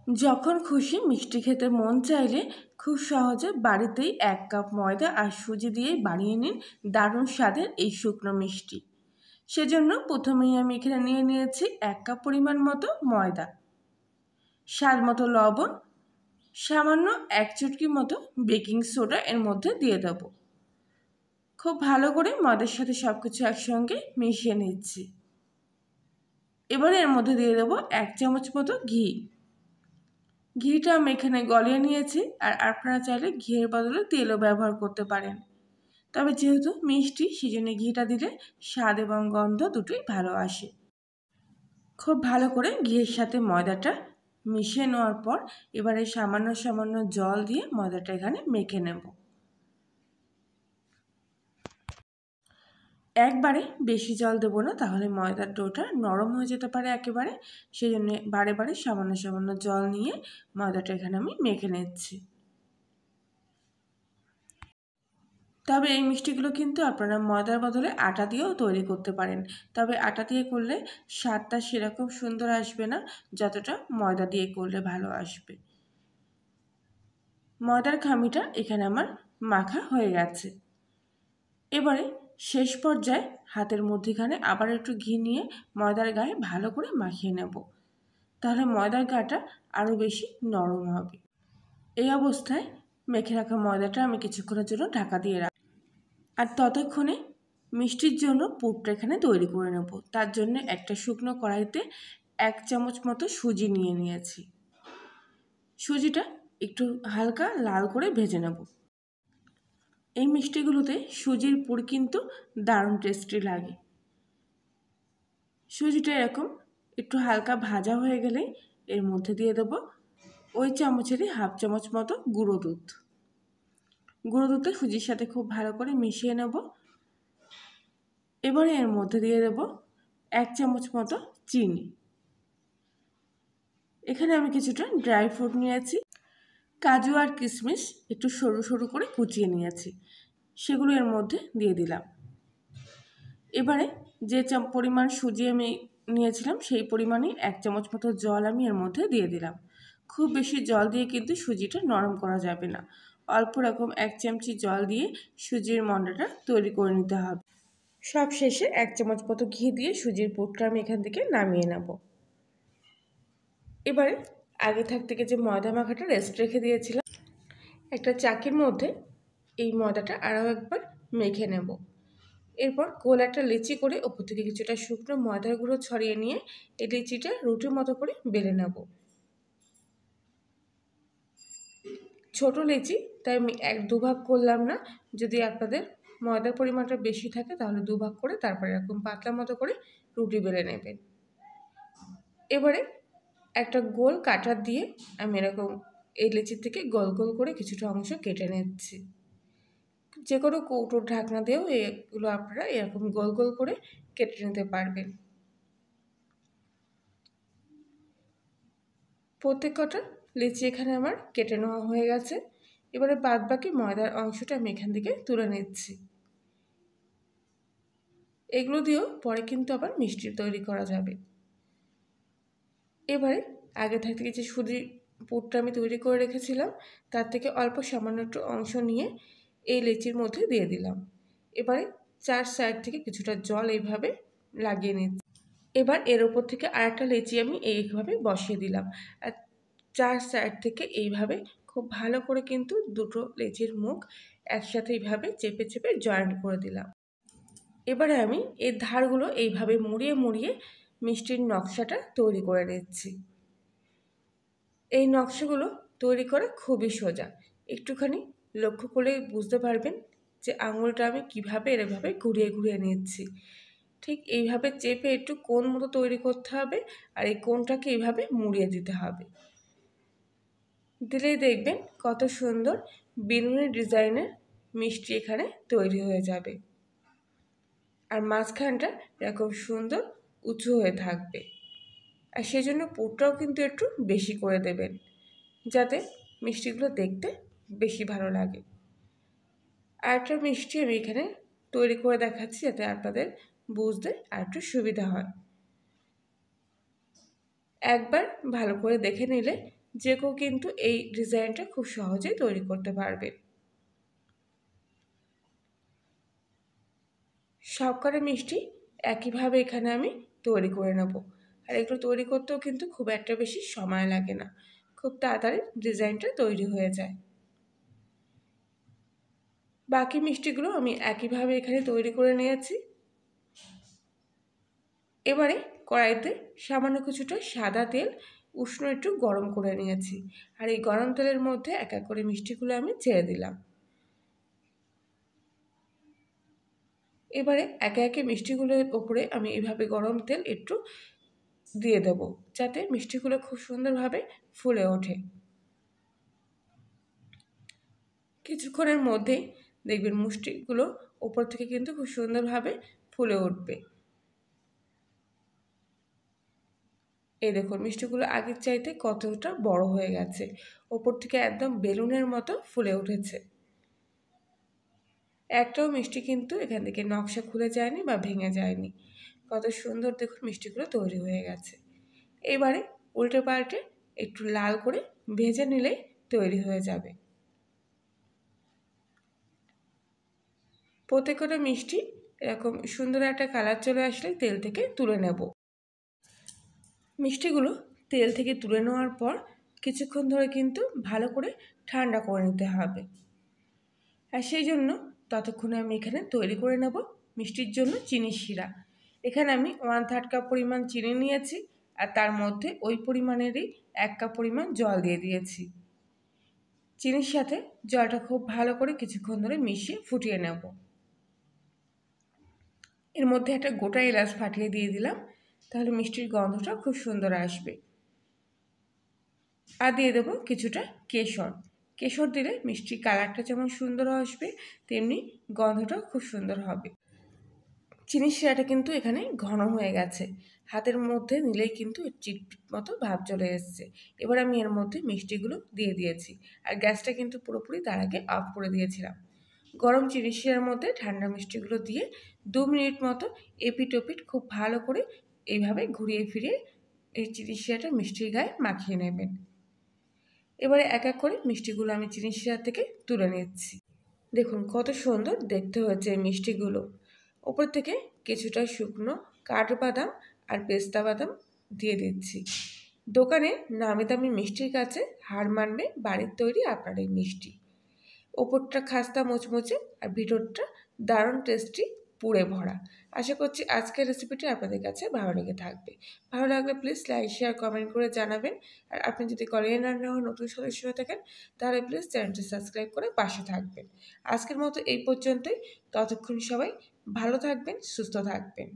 যখন খুশি মিষ্টি খেতে মন চাইলে খুব সহজে বাড়িতেই 1 কাপ ময়দা আর সুজি দিয়েই বানিয়ে নিন দারুণ স্বাদের এই শুকনো মিষ্টি। সেজন্য প্রথমেই আমি এখানে নিয়ে নিয়েছি 1 কাপ পরিমাণ মতো ময়দা, স্বাদ মতো লবণ, সামান্য 1 চুটকি মতো বেকিং সোডা এর মধ্যে দিয়ে দেব। খুব ভালো করে ময়দার সাথে সব কিছু একসঙ্গে মিশিয়ে নিচ্ছি। এবারে এর মধ্যে দিয়ে দেবো 1 চামচ মতো ঘি। ঘিটা আমি এখানে গলিয়ে নিয়েছি, আর আপনারা চাইলে ঘিয়ের বদলে তেলও ব্যবহার করতে পারেন। তবে যেহেতু মিষ্টি, সেজন্য ঘিটা দিলে স্বাদ এবং গন্ধ দুটোই ভালো আসে। খুব ভালো করে ঘিয়ের সাথে ময়দাটা মিশিয়ে নেওয়ার পর এবারে সামান্য সামান্য জল দিয়ে ময়দাটা এখানে মেখে নেব। একবারে বেশি জল দেবো না, তাহলে ময়দার ডোটা নরম হয়ে যেতে পারে একেবারে। সেই জন্য বারে বারে সামান্য সামান্য জল নিয়ে ময়দাটা এখানে আমি মেখে নিচ্ছি। তবে এই মিষ্টিগুলো কিন্তু আপনারা ময়দার বদলে আটা দিয়েও তৈরি করতে পারেন। তবে আটা দিয়ে করলে স্বাদটা সেরকম সুন্দর আসবে না, যতটা ময়দা দিয়ে করলে ভালো আসবে। ময়দার খামিটা এখানে আমার মাখা হয়ে গেছে। এবারে শেষ পর্যায়ে হাতের মধ্যেখানে আবার একটু ঘি নিয়ে ময়দার গায়ে ভালো করে মাখিয়ে নেব, তাহলে ময়দার গাটা আরও বেশি নরম হবে। এই অবস্থায় মেখে রাখা ময়দাটা আমি কিছুক্ষণের জন্য ঢাকা দিয়ে রাখব। আর ততক্ষণে মিষ্টির জন্য পুরটা এখানে তৈরি করে নেব। তার জন্য একটা শুকনো কড়াইতে 1 চামচ মতো সুজি নিয়ে নিয়েছি। সুজিটা একটু হালকা লাল করে ভেজে নেব। এই মিষ্টিগুলোতে সুজির পুর কিন্তু দারুণ টেস্টি লাগে। সুজিটা এরকম একটু হালকা ভাজা হয়ে গেলে এর মধ্যে দিয়ে দেব ওই চামচেরই 1/2 চামচ মতো গুঁড়ো দুধ। গুঁড়ো দুধটা সুজির সাথে খুব ভালো করে মিশিয়ে নেব। এবারে এর মধ্যে দিয়ে দেব 1 চামচ মতো চিনি। এখানে আমি কিছুটা ড্রাই ফ্রুট নিয়েছি, কাজু আর কিশমিশ একটু সরু সরু করে কুচিয়ে নিয়েছি, সেগুলো এর মধ্যে দিয়ে দিলাম। এবারে যে পরিমাণ সুজি আমি নিয়েছিলাম সেই পরিমাণে 1 চামচ মতো জল আমি এর মধ্যে দিয়ে দিলাম। খুব বেশি জল দিয়ে কিন্তু সুজিটা নরম করা যাবে না, অল্প রকম 1 চামচি জল দিয়ে সুজির মণ্ডাটা তৈরি করে নিতে হবে। সব শেষে 1 চামচ মতো ঘি দিয়ে সুজির পুরটা আমি এখান থেকে নামিয়ে নেব। এবারে আগে থেকে যে ময়দা মাখাটা রেস্ট রেখে দিয়েছিলাম, একটা চাকির মধ্যে এই ময়দাটা আরও একবার মেখে নেব। এরপর গোল একটা লিচি করে ওপর থেকে কিছুটা শুকনো ময়দার গুঁড়ো ছড়িয়ে নিয়ে এই লিচিটা রুটির মতো করে বেলে নেব। ছোট লিচি, তাই আমি 1-2 ভাগ করলাম না। যদি আপনাদের ময়দার পরিমাণটা বেশি থাকে তাহলে 2 ভাগ করে তারপরে এরকম পাতলা মতো করে রুটি বেলে নেবেন। এবারে একটা গোল কাটার দিয়ে আমি এরকম এই লিচির থেকে গোল গোল করে কিছুটা অংশ কেটে নিচ্ছি। যে কোনো কৌটোর ঢাকনা দিয়েও এগুলো আপনারা এরকম গোল গোল করে কেটে নিতে পারবেন। প্রত্যেক কটা লিচি এখানে আমার কেটে নেওয়া হয়ে গেছে। এবারে বাদ বাকি ময়দার অংশটা আমি এখান থেকে তুলে নিচ্ছি। এগুলো দিয়েও পরে কিন্তু আবার মিষ্টি তৈরি করা যাবে। এবারে আগে থেকে যে সুজির পুরটা আমি তৈরি করে রেখেছিলাম, তার থেকে অল্প সামান্য একটু অংশ নিয়ে এই লিচির মধ্যে দিয়ে দিলাম। এবারে 4 সাইড থেকে কিছুটা জল এইভাবে লাগিয়ে নিচ্ছি। এবার এর ওপর থেকে আরেকটা লিচি আমি এইভাবে বসিয়ে দিলাম, আর 4 সাইড থেকে এইভাবে খুব ভালো করে কিন্তু দুটো লিচির মুখ একসাথে এইভাবে চেপে চেপে জয়েন্ট করে দিলাম। এবারে আমি এর ধারগুলো এইভাবে মুড়িয়ে মুড়িয়ে মিষ্টির নকশাটা তৈরি করে নিচ্ছি। এই নকশাগুলো তৈরি করা খুবই সোজা। একটুখানি লক্ষ্য করলে বুঝতে পারবেন যে আঙুলটা আমি কীভাবে এভাবে ঘুরিয়ে ঘুরিয়ে নিচ্ছি। ঠিক এইভাবে চেপে একটু কোণ মতো তৈরি করতে হবে, আর এই কোণটাকে এইভাবে মুড়িয়ে দিতে হবে। দিলেই দেখবেন কত সুন্দর বেলুনের ডিজাইনের মিষ্টি এখানে তৈরি হয়ে যাবে, আর মাঝখানটা এরকম সুন্দর উঁচু হয়ে থাকবে। আর সেজন্য পুরটাও কিন্তু একটু বেশি করে দেবেন, যাতে মিষ্টিগুলো দেখতে বেশি ভালো লাগে। আর একটা মিষ্টি আমি এখানে তৈরি করে দেখাচ্ছি, যাতে আপনাদের বুঝতে আর একটু সুবিধা হয়। একবার ভালো করে দেখে নিলে যে কেউ কিন্তু এই ডিজাইনটা খুব সহজেই তৈরি করতে পারবে। সবকটা মিষ্টি একইভাবে এখানে আমি তৈরি করে নেব। আর এগুলো তৈরি করতেও কিন্তু খুব একটা বেশি সময় লাগে না, খুব তাড়াতাড়ি ডিজাইনটা তৈরি হয়ে যায়। বাকি মিষ্টিগুলো আমি একইভাবে এখানে তৈরি করে নিয়েছি। এবারে কড়াইতে সামান্য কিছুটা সাদা তেল উষ্ণ একটু গরম করে নিয়েছি, আর এই গরম তেলের মধ্যে এক এক করে মিষ্টিগুলো আমি ছেড়ে দিলাম। এবারে একে একে মিষ্টিগুলোর ওপরে আমি এভাবে গরম তেল একটু দিয়ে দেব, যাতে মিষ্টিগুলো খুব সুন্দরভাবে ফুলে ওঠে। কিছুক্ষণের মধ্যেই দেখবেন মিষ্টিগুলো ওপর থেকে কিন্তু খুব সুন্দরভাবে ফুলে উঠবে। এই দেখুন মিষ্টিগুলো আগের চাইতে কতটা বড় হয়ে গেছে, ওপর থেকে একদম বেলুনের মতো ফুলে উঠেছে। একটাও মিষ্টি কিন্তু এখান থেকে নকশা খুলে যায়নি বা ভেঙে যায়নি। কত সুন্দর দেখুন মিষ্টিগুলো তৈরি হয়ে গেছে। এবারে উল্টে পাল্টে একটু লাল করে ভেজে নিলেই তৈরি হয়ে যাবে। প্রত্যেকটা মিষ্টি এরকম সুন্দর একটা কালার চলে আসলে তেল থেকে তুলে নেব। মিষ্টিগুলো তেল থেকে তুলে নেওয়ার পর কিছুক্ষণ ধরে কিন্তু ভালো করে ঠান্ডা করে নিতে হবে। আর সেই জন্য ততক্ষণে আমি এখানে তৈরি করে নেব মিষ্টির জন্য চিনির শিরা। এখানে আমি 1/3 কাপ পরিমাণ চিনি নিয়েছি, আর তার মধ্যে ওই পরিমাণেরই 1 কাপ পরিমাণ জল দিয়ে দিয়েছি। চিনির সাথে জলটা খুব ভালো করে কিছুক্ষণ ধরে মিশিয়ে ফুটিয়ে নেব। এর মধ্যে একটা গোটা এলাচ ফাটিয়ে দিয়ে দিলাম, তাহলে মিষ্টির গন্ধটা খুব সুন্দর আসবে। আর দিয়ে দেবো কিছুটা কেশর। কেশর দিলে মিষ্টির কালারটা যেমন সুন্দর আসবে, তেমনি গন্ধটাও খুব সুন্দর হবে। চিনির শিরাটা কিন্তু এখানে ঘন হয়ে গেছে, হাতের মধ্যে নিলেই কিন্তু চিটপিট মতো ভাব চলে এসছে। এবার আমি এর মধ্যে মিষ্টিগুলো দিয়ে দিয়েছি, আর গ্যাসটা কিন্তু পুরোপুরি তার আগে অফ করে দিয়েছিলাম। গরম চিনির শিরার মধ্যে ঠান্ডা মিষ্টিগুলো দিয়ে 2 মিনিট মতো এপিট ওপিট খুব ভালো করে এইভাবে ঘুরিয়ে ফিরিয়ে এই চিনির শিরাটা মিষ্টির গায়ে মাখিয়ে নেবেন। এবারে এক এক করে মিষ্টিগুলো আমি চিনির শিরা থেকে তুলে নিচ্ছি। দেখুন কত সুন্দর দেখতে হয়েছে এই মিষ্টিগুলো। ওপর থেকে কিছুটা শুকনো কাঠবাদাম আর পেস্তা বাদাম দিয়ে দিচ্ছি। দোকানে নামি দামি মিষ্টির কাছে হার মানবে বাড়ির তৈরি আপনার এই মিষ্টি। ওপরটা খাস্তা মুচমুচে আর ভিতরটা দারুণ টেস্টি, পুড়ে ভরা। আশা করছি আজকের রেসিপিটি আপনাদের কাছে ভালো লেগে থাকবে। ভালো লাগলে প্লিজ লাইক শেয়ার কমেন্ট করে জানাবেন। আর আপনি যদি কোরিয়ান রান্নাঘর নতুন সদস্য হয়ে থাকেন তাহলে প্লিজ চ্যানেলটি সাবস্ক্রাইব করে পাশে থাকবেন। আজকের মতো এই পর্যন্তই। ততক্ষণ সবাই ভালো থাকবেন, সুস্থ থাকবেন।